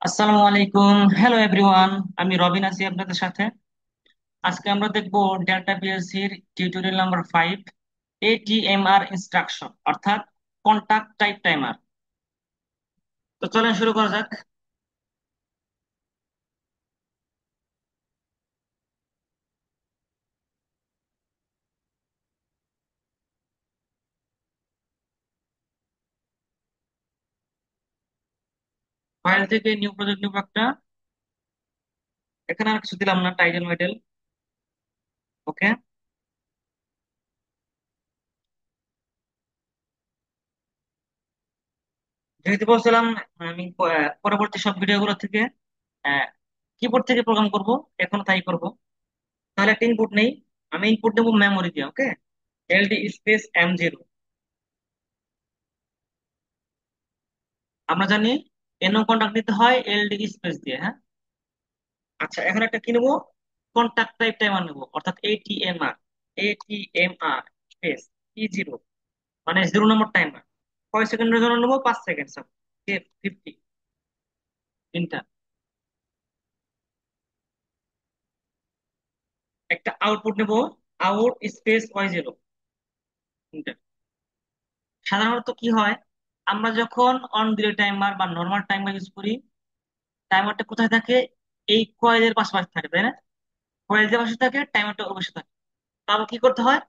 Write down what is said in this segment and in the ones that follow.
আসসালামু আলাইকুম, hello everyone. আমি রবিন আছি আপনাদের সাথে। আজকে আমরা দেখব ডেল্টা পিএলসির টিউটোরিয়াল নাম্বার 5, এটিএমআর ইনস্ট্রাকশন অর্থাৎ কন্টাক্ট টাইপ টাইমার। তো চলেন শুরু করা যাক। ফাইল থেকে নিউ প্রজেক্ট নিব একটা। এখানে আর কিছু দিলাম না, টাইটেল মাইটেল। ওকে। যেহেতু বলছিলাম আমি পরবর্তী সব ভিডিওগুলো থেকে কিবোর্ড থেকে প্রোগ্রাম করব, এখন তাই করব। তাহলে একটা ইনপুট নেই, আমি ইনপুট দেবো মেমোরি দিয়ে। ওকে, এলডি স্পেস M0। আমরা জানি এনো কন্টাক্ট দিতে হয় এলডি স্পেস দিয়ে, হ্যাঁ। আচ্ছা, এখন একটা কি নেবো? কন্টাক্ট টাইপ টাইমার নেবো, অর্থাৎ এটিএমআর। এটিএমআর স্পেস E0, মানে 0 নম্বর টাইমার। কয় সেকেন্ডের জন্য নেবো? 5 সেকেন্ড। 50 তিনটা। একটা আউটপুট নেবো, আউট স্পেস Y0, তিনটা। সাধারণত কি হয়, আমরা যখন অন ডিলে টাইমার বা নর্মাল টাইমার ইউজ করি, টাইমারটা কোথায় থাকে? এই কয়েলের পাশাপাশি থাকে, তাই না? কয়েল যে পাশে থাকে, টাইমারটা অবশ্যই থাকে। তারপর কি করতে হয়?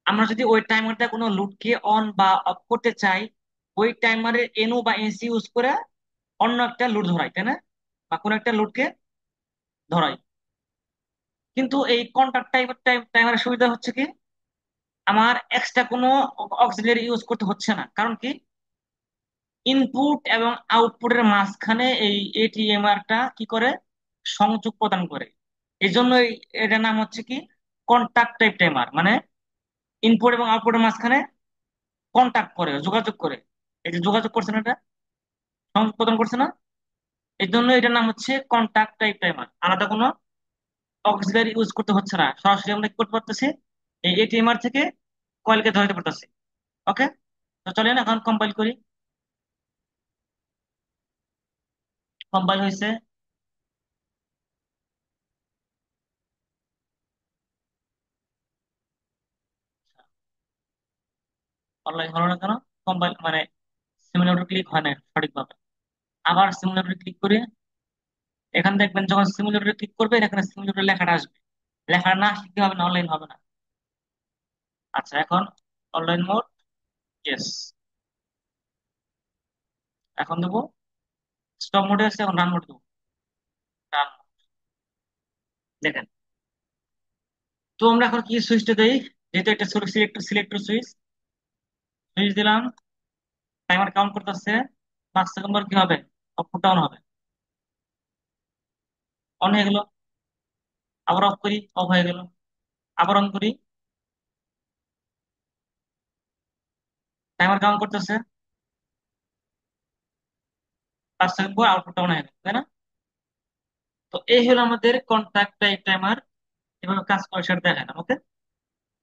আমরা যদি ওই টাইমারটা কোনো লোডকে অন বা অফ করতে চাই, ওই টাইমারের এনও বা এনসি ইউজ করে অন্য একটা লোড ধরাই, তাই না? বা কোনো একটা লোডকে ধরাই। কিন্তু এই কন্টাক্ট টাইমারের সুবিধা হচ্ছে কি, আমার এক্সট্রা কোনো অক্সিলারি ইউজ করতে হচ্ছে না। কারণ কি, ইনপুট এবং আউটপুটের মাঝখানে এই এটিএমআরটা কি করে? সংযোগ প্রদান করে। এই জন্য এটার নাম হচ্ছে কি, কন্টাক্ট টাইপ টাইমার। মানে ইনপুট এবং আউটপুটের মাঝখানে কন্টাক্ট করে, যোগাযোগ করে। এই যে যোগাযোগ করছে না, এটা সংযোগ প্রদান করছে না, এই জন্য এটার নাম হচ্ছে কন্টাক্ট টাইপ টাইমার। আলাদা কোনো অক্সিলারি ইউজ করতে হচ্ছে না, সরাসরি আমরা কি করতে পারতেছি, এই এটিএমআর থেকে কয়েলকে ধরাতে পারতেছি। ওকে। তো চলেন এখন কম্পাইল করি। কম্পাইল হয়েছে। অনলাইন হলো না কেন? কম্পাইল মানে সিমুলেটর ক্লিক হয় না সঠিকভাবে। আবার সিমুলেটর ক্লিক করে, এখানে দেখবেন যখন সিমুলেটরে ক্লিক করবেন, এখানে সিমুলেটর লেখাটা আসবে। লেখা না আসলে কি হবে না? অনলাইন হবে না। আচ্ছা, এখন অনলাইন মোড, ইয়েস। এখন দেবো স্টপ মোডে আছে, এখন রান মোড দেবো। রান। দেখেন। তো আমরা এখন কি সুইচটা দেই? যেহেতু একটা সিলেক্টর সিলেক্টর সুইচ, সুইচ দিলাম। টাইমার কাউন্ট করতেছে। 5 সেকেন্ড পর কি হবে? আপ ডাউন হবে। অন হয়ে গেল। আবার অফ করি, অফ হয়ে গেল। আবার অন করি, টাইমার কাউন্ট করতেছে। 5 সেকেন্ড পর আউটপুট ডাউন হয়ে গেল, তাই না? তো এই হলো আমাদের কন্ট্যাক্ট টাইপ টাইমার। এভাবে কাজ করে সেটা দেখেন। ওকে।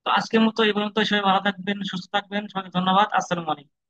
তো আজকের মতো এই পর্যন্ত। সবাই ভালো থাকবেন, সুস্থ থাকবেন। সবাইকে ধন্যবাদ। আসসালামু আলাইকুম।